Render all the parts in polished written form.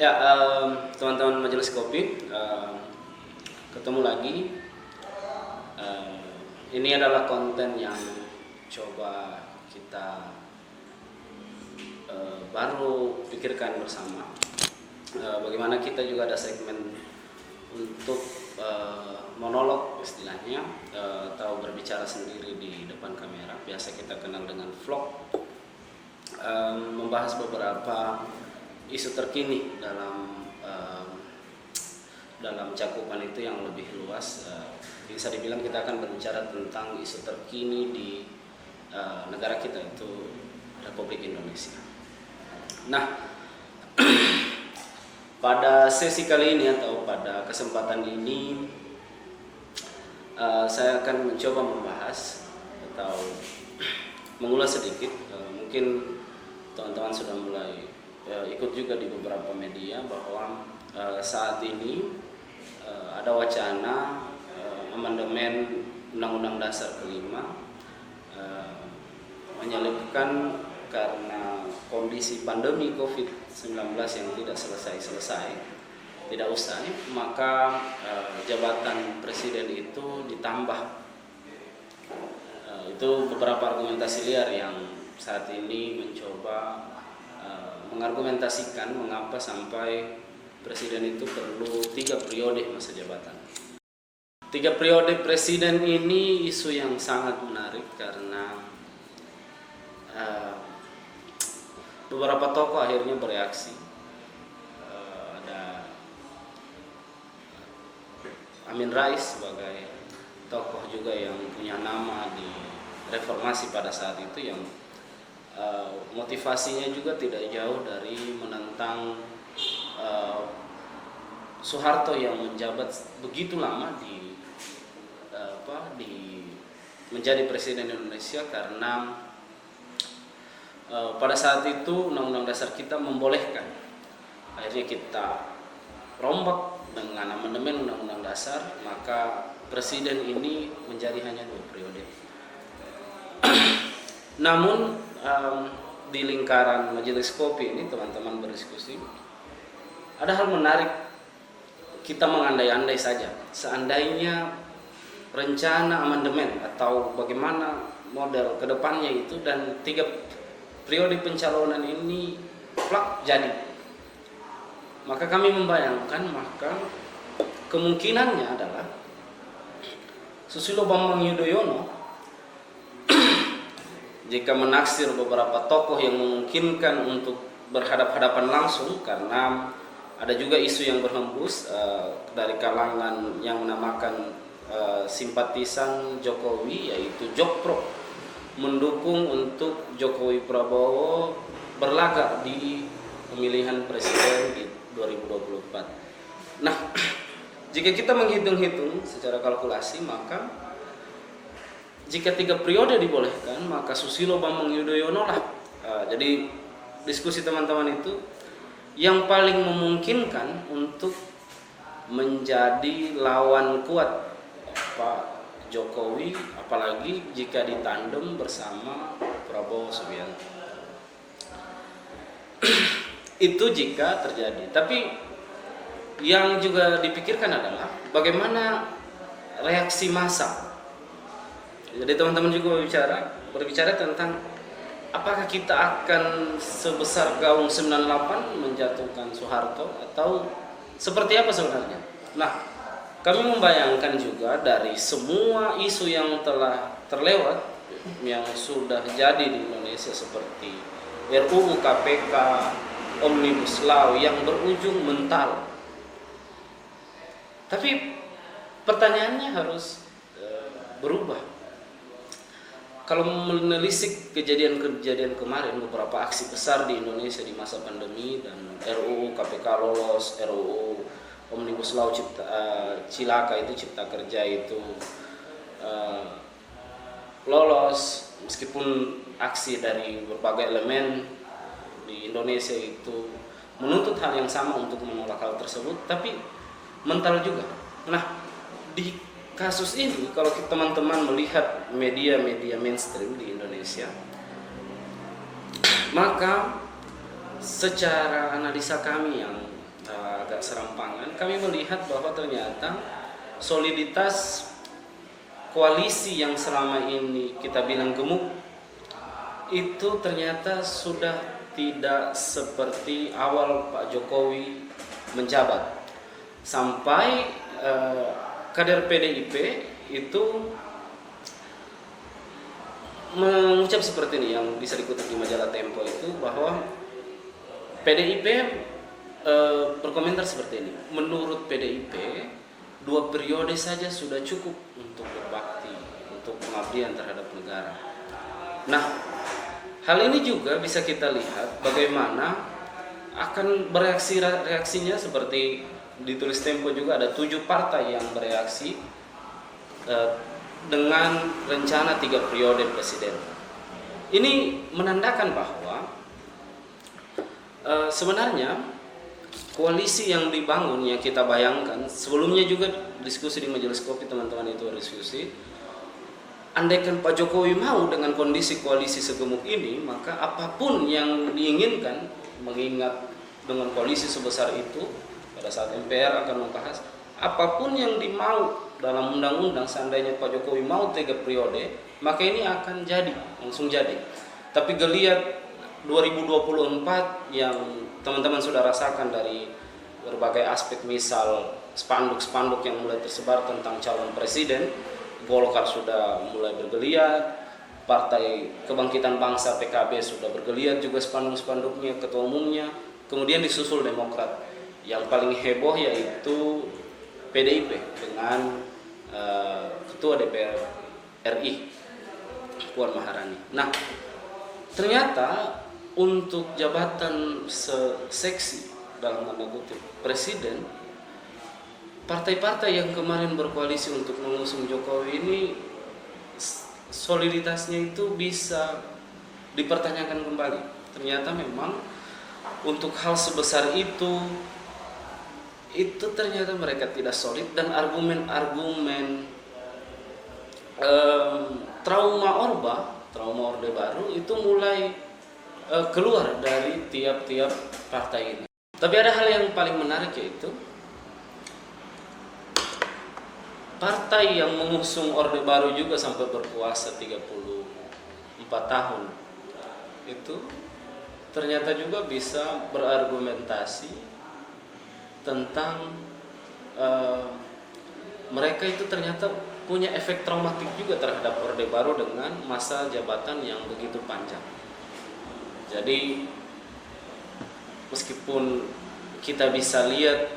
Ya, teman-teman Majelis Kopi, ketemu lagi. Ini adalah konten yang coba kita baru pikirkan bersama. Bagaimana kita juga ada segmen untuk monolog istilahnya, atau berbicara sendiri di depan kamera. Biasa kita kenal dengan vlog. Membahas beberapa isu terkini dalam cakupan itu yang lebih luas. Bisa dibilang kita akan berbicara tentang isu terkini di negara kita, itu Republik Indonesia. Nah, pada sesi kali ini atau pada kesempatan ini saya akan mencoba membahas atau mengulas sedikit. Mungkin teman-teman sudah mulai ikut juga di beberapa media bahwa saat ini ada wacana amandemen Undang-Undang Dasar kelima, menyelipkan karena kondisi pandemi COVID-19 yang tidak selesai, tidak usai, maka jabatan presiden itu ditambah. Itu beberapa argumentasi liar yang saat ini mencoba mengargumentasikan mengapa sampai presiden itu perlu 3 periode masa jabatan. 3 periode presiden ini isu yang sangat menarik karena beberapa tokoh akhirnya bereaksi. Ada Amin Rais sebagai tokoh juga yang punya nama di reformasi pada saat itu, yang motivasinya juga tidak jauh dari menentang Soeharto yang menjabat begitu lama menjadi presiden Indonesia, karena pada saat itu Undang-Undang Dasar kita membolehkan. Akhirnya kita rombak dengan amandemen Undang-Undang Dasar, maka presiden ini menjadi hanya 2 periode. Namun di lingkaran Majelis Kopi ini teman-teman berdiskusi, ada hal menarik. Kita mengandai-andai saja, seandainya rencana amandemen atau bagaimana model kedepannya itu, dan 3 periode pencalonan ini plak jadi, maka kami membayangkan, maka kemungkinannya adalah Susilo Bambang Yudhoyono jika menaksir beberapa tokoh yang memungkinkan untuk berhadap-hadapan langsung, karena ada juga isu yang berhembus dari kalangan yang menamakan simpatisan Jokowi, yaitu Jokpro, mendukung untuk Jokowi Prabowo berlaga di pemilihan presiden di 2024. Nah, jika kita menghitung-hitung secara kalkulasi, maka jika 3 periode dibolehkan, maka Susilo Bambang Yudhoyono lah. Jadi diskusi teman-teman itu yang paling memungkinkan untuk menjadi lawan kuat Pak Jokowi, apalagi jika ditandem bersama Prabowo Subianto. Itu jika terjadi. Tapi yang juga dipikirkan adalah bagaimana reaksi massa. Jadi teman-teman juga berbicara tentang apakah kita akan sebesar gaung 98 menjatuhkan Soeharto, atau seperti apa sebenarnya. Nah, kami membayangkan juga dari semua isu yang telah terlewat, yang sudah jadi di Indonesia, seperti RUU KPK, Omnibus Law yang berujung mental. Tapi pertanyaannya harus berubah. Kalau menelisik kejadian-kejadian kemarin, beberapa aksi besar di Indonesia di masa pandemi, dan RUU KPK lolos, RUU Omnibus Law Cipta Kerja itu lolos, meskipun aksi dari berbagai elemen di Indonesia itu menuntut hal yang sama untuk menolak hal tersebut, tapi mental juga. Nah, di kasus ini, kalau teman-teman melihat media-media mainstream di Indonesia, maka secara analisa kami yang agak serampangan, kami melihat bahwa ternyata soliditas koalisi yang selama ini kita bilang gemuk itu ternyata sudah tidak seperti awal Pak Jokowi menjabat. Sampai kader PDIP itu mengucap seperti ini, yang bisa dikutip di majalah Tempo itu, bahwa PDIP berkomentar seperti ini. Menurut PDIP 2 periode saja sudah cukup untuk berbakti, untuk pengabdian terhadap negara. Nah, hal ini juga bisa kita lihat bagaimana akan reaksinya, seperti ditulis Tempo juga ada 7 partai yang bereaksi dengan rencana 3 periode presiden. Ini menandakan bahwa sebenarnya koalisi yang dibangun, yang kita bayangkan sebelumnya juga diskusi di Majelis Kopi, teman-teman itu berdiskusi, andaikan Pak Jokowi mau dengan kondisi koalisi segemuk ini, maka apapun yang diinginkan, mengingat dengan koalisi sebesar itu pada saat MPR akan membahas, apapun yang dimau dalam undang-undang, seandainya Pak Jokowi mau 3 periode, maka ini akan jadi, langsung jadi. Tapi geliat 2024 yang teman-teman sudah rasakan dari berbagai aspek, misal spanduk-spanduk yang mulai tersebar tentang calon presiden, Golkar sudah mulai bergeliat, Partai Kebangkitan Bangsa PKB sudah bergeliat juga spanduk-spanduknya, ketua umumnya, kemudian disusul Demokrat. Yang paling heboh yaitu PDIP dengan Ketua DPR RI Puan Maharani. Nah, ternyata untuk jabatan seksi dalam tanda kutip presiden, partai-partai yang kemarin berkoalisi untuk mengusung Jokowi ini soliditasnya itu bisa dipertanyakan kembali. Ternyata memang untuk hal sebesar itu ternyata mereka tidak solid, dan argumen-argumen trauma Orde Baru itu mulai keluar dari tiap-tiap partai ini. Tapi ada hal yang paling menarik, yaitu partai yang mengusung Orde Baru juga sampai berkuasa 34 tahun itu ternyata juga bisa berargumentasi tentang mereka itu ternyata punya efek traumatik juga terhadap Orde Baru dengan masa jabatan yang begitu panjang. Jadi meskipun kita bisa lihat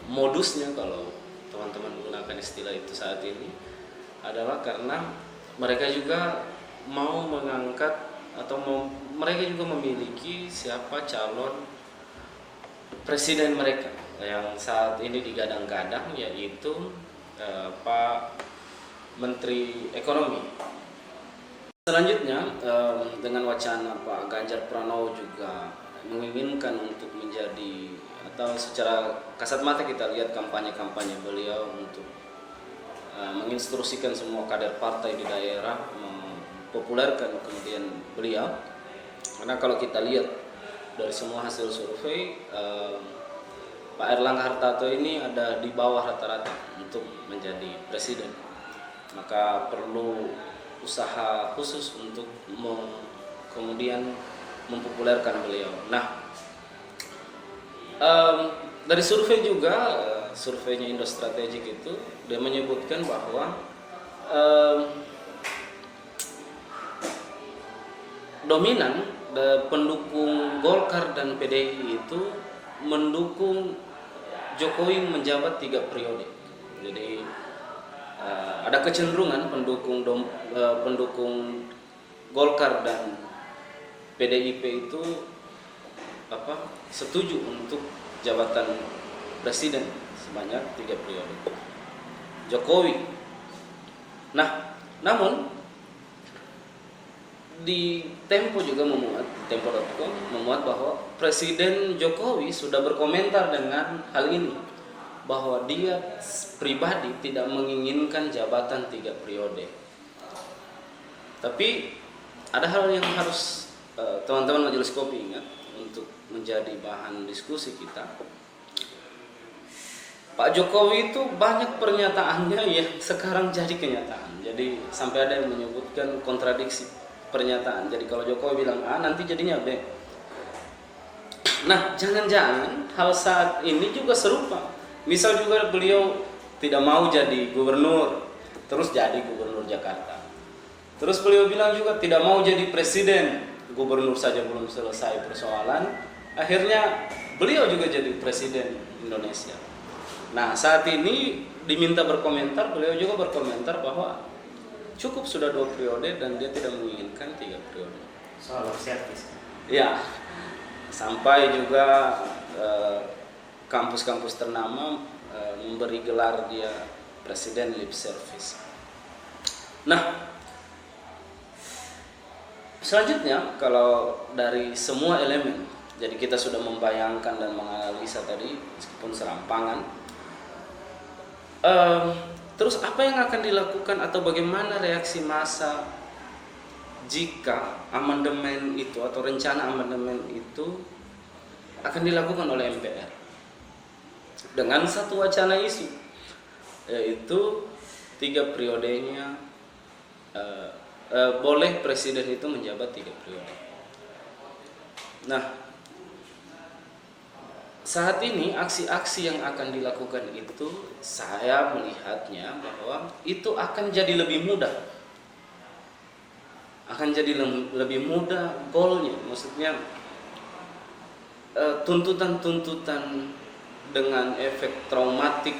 modusnya, kalau teman-teman menggunakan istilah itu saat ini, adalah karena mereka juga mau mengangkat atau mereka juga memiliki siapa calon presiden mereka yang saat ini digadang-gadang, yaitu Pak Menteri Ekonomi. Selanjutnya dengan wacana Pak Ganjar Pranowo juga menginginkan untuk menjadi, atau secara kasat mata kita lihat kampanye-kampanye beliau untuk menginstruksikan semua kader partai di daerah mempopulerkan kemudian beliau. Karena kalau kita lihat dari semua hasil survei, Pak Erlangga Hartarto ini ada di bawah rata-rata untuk menjadi presiden. Maka perlu usaha khusus untuk kemudian mempopulerkan beliau. Nah, dari survei juga, surveinya Indo Strategik itu, dia menyebutkan bahwa dominan pendukung Golkar dan PDI itu mendukung Jokowi menjabat 3 periode. Jadi ada kecenderungan pendukung Golkar dan PDIP itu setuju untuk jabatan presiden sebanyak 3 periode Jokowi. Nah, namun di Tempo juga memuat, Tempo.com memuat bahwa Presiden Jokowi sudah berkomentar dengan hal ini, bahwa dia pribadi tidak menginginkan jabatan 3 periode. Tapi ada hal yang harus teman-teman Majelis Kopi ingat untuk menjadi bahan diskusi kita. Pak Jokowi itu banyak pernyataannya yang sekarang jadi kenyataan. Jadi sampai ada yang menyebutkan kontradiksi pernyataan. Jadi kalau Jokowi bilang A, nanti jadinya B. Nah, jangan-jangan hal saat ini juga serupa. Misal juga beliau tidak mau jadi gubernur, terus jadi gubernur Jakarta. Terus beliau bilang juga tidak mau jadi presiden, gubernur saja belum selesai persoalan. Akhirnya beliau juga jadi presiden Indonesia. Nah, saat ini diminta berkomentar, beliau juga berkomentar bahwa cukup sudah 2 periode dan dia tidak menginginkan 3 periode. Soal servis. Ya, sampai juga kampus-kampus ternama memberi gelar dia presiden lip service. Nah, selanjutnya kalau dari semua elemen, jadi kita sudah membayangkan dan menganalisa tadi meskipun serampangan. Terus apa yang akan dilakukan atau bagaimana reaksi massa jika amandemen itu atau rencana amandemen itu akan dilakukan oleh MPR dengan satu wacana isu, yaitu 3 periodenya boleh presiden itu menjabat 3 periode. Nah, saat ini aksi-aksi yang akan dilakukan itu saya melihatnya bahwa itu akan jadi lebih mudah. Akan jadi lebih mudah goalnya. Maksudnya tuntutan-tuntutan dengan efek traumatik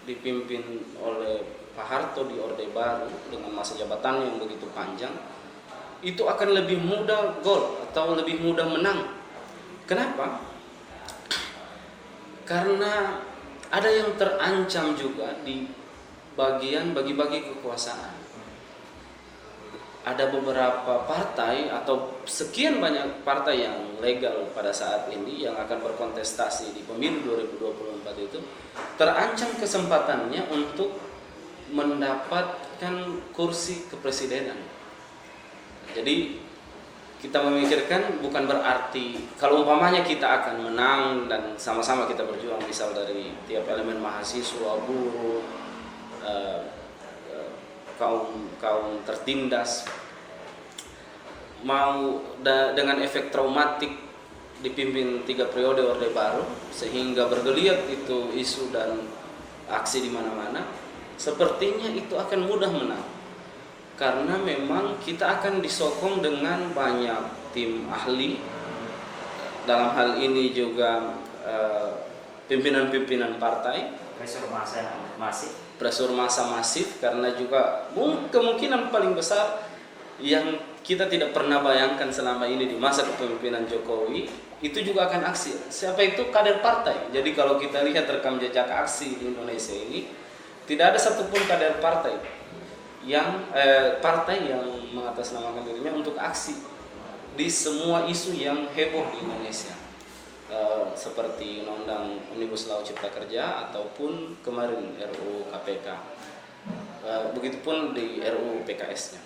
dipimpin oleh Pak Harto di Orde Baru dengan masa jabatannya yang begitu panjang, itu akan lebih mudah gol atau lebih mudah menang. Kenapa? Karena ada yang terancam juga di bagian bagi-bagi kekuasaan. Ada beberapa partai atau sekian banyak partai yang legal pada saat ini yang akan berkontestasi di pemilu 2024 itu terancam kesempatannya untuk mendapatkan kursi kepresidenan. Jadi kita memikirkan bukan berarti kalau umpamanya kita akan menang dan sama-sama kita berjuang, misal dari tiap elemen mahasiswa, buruh, kaum tertindas, mau dengan efek traumatik dipimpin 3 periode Orde Baru sehingga bergeliat itu isu dan aksi di mana-mana, sepertinya itu akan mudah menang. Karena memang kita akan disokong dengan banyak tim ahli, dalam hal ini juga pimpinan-pimpinan partai, pressure massa masif, karena juga kemungkinan paling besar yang kita tidak pernah bayangkan selama ini di masa kepemimpinan Jokowi itu juga akan aksi. Siapa itu? Kader partai. Jadi kalau kita lihat rekam jejak aksi di Indonesia ini, tidak ada satupun kader partai yang mengatasnamakan dirinya untuk aksi di semua isu yang heboh di Indonesia, seperti Undang-Undang Omnibus Law Cipta Kerja ataupun kemarin RUU KPK, begitupun di RUU PKS-nya.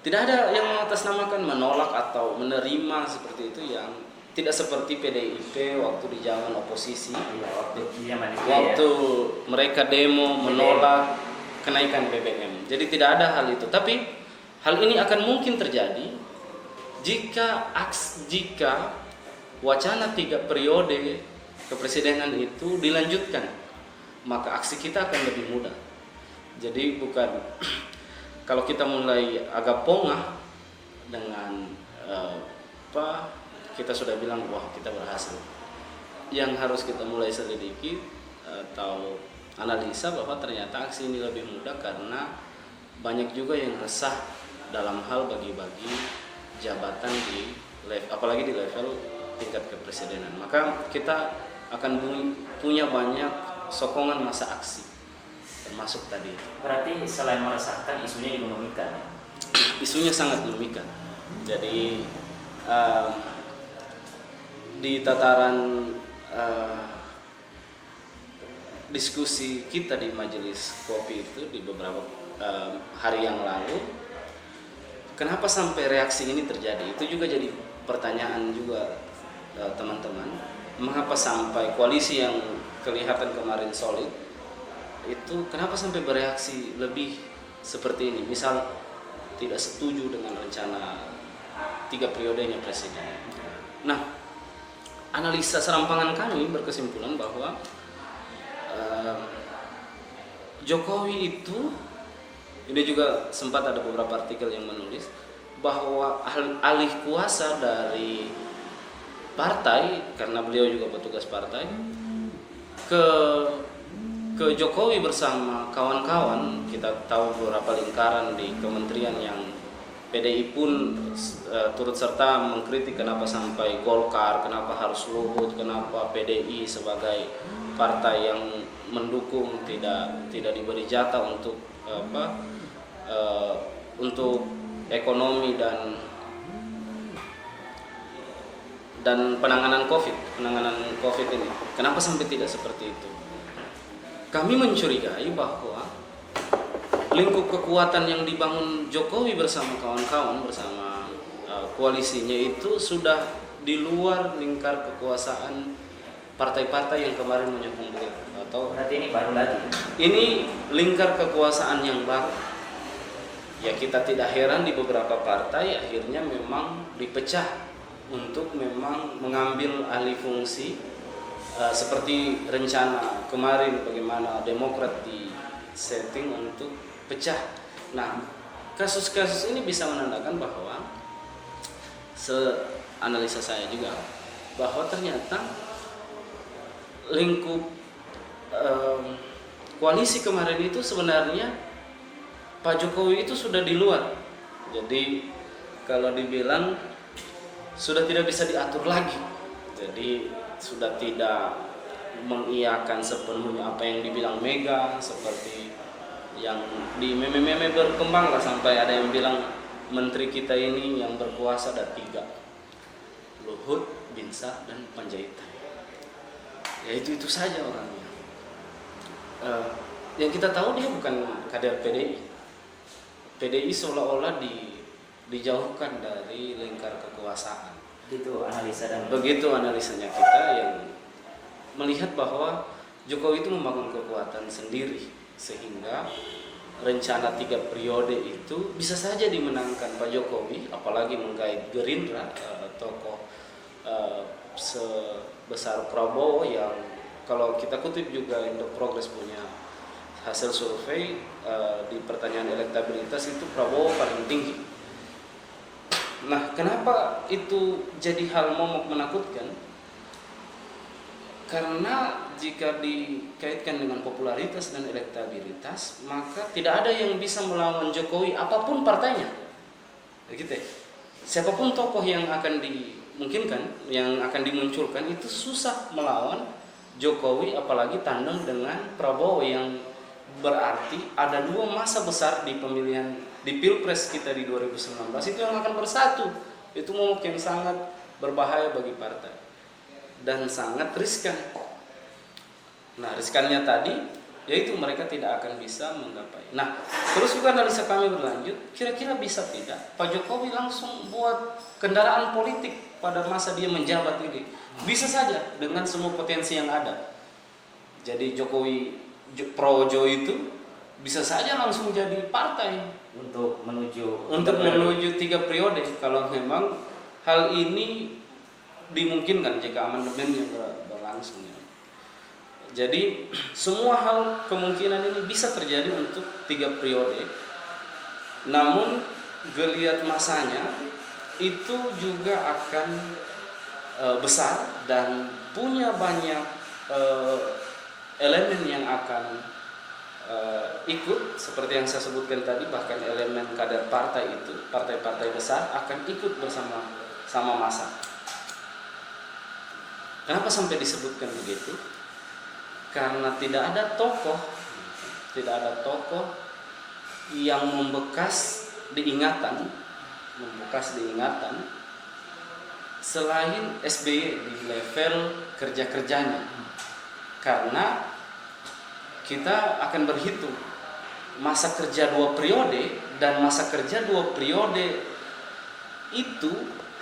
Tidak ada yang mengatasnamakan menolak atau menerima seperti itu, yang tidak seperti PDIP waktu di zaman oposisi, waktu mereka demo menolak kenaikan BBM. Jadi tidak ada hal itu. Tapi hal ini akan mungkin terjadi jika wacana 3 periode kepresidenan itu dilanjutkan, maka aksi kita akan lebih mudah. Jadi bukan kalau kita mulai agak pongah dengan kita sudah bilang wah kita berhasil. Yang harus kita mulai selidiki atau analisa bahwa ternyata aksi ini lebih mudah karena banyak juga yang resah dalam hal bagi-bagi jabatan apalagi di level tingkat kepresidenan. Maka kita akan punya banyak sokongan masa aksi, termasuk tadi. Berarti selain meresahkan, isunya juga memikat. Isunya sangat memikat. Jadi di tataran diskusi kita di majelis kopi itu di beberapa hari yang lalu, kenapa sampai reaksi ini terjadi? Itu juga jadi pertanyaan juga teman-teman. Mengapa sampai koalisi yang kelihatan kemarin solid, itu kenapa sampai bereaksi lebih seperti ini? Misal tidak setuju dengan rencana 3 periodenya presiden. Nah, analisa serampangan kami berkesimpulan bahwa Jokowi itu, ini juga sempat ada beberapa artikel yang menulis bahwa alih kuasa dari partai, karena beliau juga petugas partai, ke Jokowi bersama kawan-kawan. Kita tahu beberapa lingkaran di kementerian yang PDI pun turut serta mengkritik kenapa sampai Golkar, kenapa harus Luhut, kenapa PDI sebagai partai yang mendukung tidak diberi jatah untuk untuk ekonomi dan penanganan COVID ini. Kenapa sampai tidak seperti itu? Kami mencurigai bahwa lingkup kekuatan yang dibangun Jokowi bersama kawan-kawan, bersama koalisinya itu sudah di luar lingkar kekuasaan partai-partai yang kemarin menyokong beliau. Atau berarti ini baru lagi. Ini lingkar kekuasaan yang baru. Ya, kita tidak heran di beberapa partai akhirnya memang dipecah untuk memang mengambil alih fungsi, seperti rencana kemarin bagaimana Demokrat di setting untuk pecah. Nah, kasus-kasus ini bisa menandakan bahwa analisa saya juga bahwa ternyata lingkup koalisi kemarin itu sebenarnya Pak Jokowi itu sudah di luar. Jadi kalau dibilang sudah tidak bisa diatur lagi. Jadi sudah tidak mengiyakan sepenuhnya apa yang dibilang Mega, seperti yang di meme-meme berkembang lah, sampai ada yang bilang menteri kita ini yang berkuasa ada 3, Luhut, Binsar, dan Panjaitan. Ya itu saja orangnya. Yang kita tahu dia bukan kader PDI. PDI seolah-olah dijauhkan dari lingkar kekuasaan. Begitu analisanya kita yang melihat bahwa Jokowi itu membangun kekuatan sendiri, sehingga rencana 3 periode itu bisa saja dimenangkan Pak Jokowi, apalagi menggait Gerindra, tokoh sebesar Prabowo yang kalau kita kutip juga Indo Progress punya hasil survei, di pertanyaan elektabilitas itu Prabowo paling tinggi. Nah, kenapa itu jadi hal momok menakutkan? Karena jika dikaitkan dengan popularitas dan elektabilitas, maka tidak ada yang bisa melawan Jokowi apapun partainya. Begitu ya? Siapapun tokoh yang akan dimungkinkan, yang akan dimunculkan itu susah melawan Jokowi, apalagi tandem dengan Prabowo yang berarti ada 2 masa besar di pemilihan di Pilpres kita di 2019 itu yang akan bersatu. Itu momok yang sangat berbahaya bagi partai dan sangat riskan. Nah, riskannya tadi yaitu mereka tidak akan bisa menggapai. Nah, terus juga analisa kami berlanjut, kira-kira bisa tidak Pak Jokowi langsung buat kendaraan politik pada masa dia menjabat ini? Bisa saja dengan semua potensi yang ada. Jadi Jokowi Projo itu bisa saja langsung jadi partai untuk menuju 3 periode kalau memang hal ini dimungkinkan jika amandemennya berlangsung. Jadi semua hal kemungkinan ini bisa terjadi untuk 3 periode. Namun geliat masanya itu juga akan besar dan punya banyak elemen yang akan ikut, seperti yang saya sebutkan tadi, bahkan elemen kader partai itu, partai-partai besar akan ikut sama massa. Kenapa sampai disebutkan begitu? Karena tidak ada tokoh yang membekas diingatan selain SBY di level kerja-kerjanya. Karena kita akan berhitung masa kerja 2 periode, dan masa kerja 2 periode itu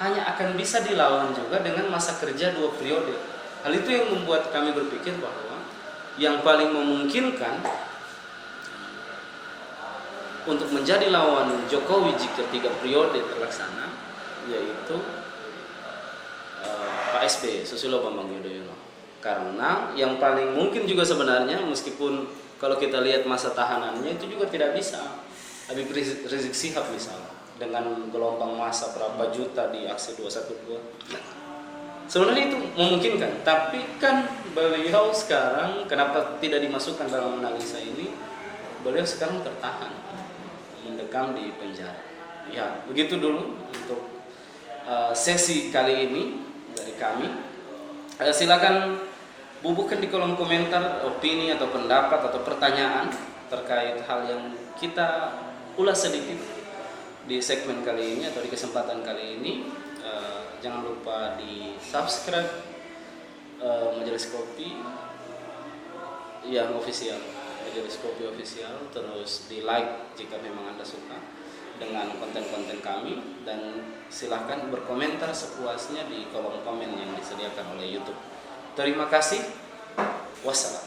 hanya akan bisa dilawan juga dengan masa kerja 2 periode. Hal itu yang membuat kami berpikir bahwa yang paling memungkinkan untuk menjadi lawan Jokowi jika 3 periode terlaksana, yaitu Pak SBY, Susilo Bambang Yudhoyono. Karena yang paling mungkin juga sebenarnya, meskipun kalau kita lihat masa tahanannya itu juga tidak bisa Habib Rizik Syihab misalnya, dengan gelombang massa berapa juta di aksi 212. Sebenarnya itu memungkinkan, tapi kan beliau sekarang kenapa tidak dimasukkan dalam analisa ini? Beliau sekarang tertahan, mendekam di penjara. Ya, begitu dulu untuk sesi kali ini dari kami. Silakan bubuhkan di kolom komentar opini atau pendapat atau pertanyaan terkait hal yang kita ulas sedikit di segmen kali ini atau di kesempatan kali ini. Jangan lupa di subscribe Majelis Kopi yang official, Majelis Kopi official, terus di like jika memang Anda suka dengan konten-konten kami, dan silahkan berkomentar sepuasnya di kolom komen yang disediakan oleh YouTube. Terima kasih. Wassalam.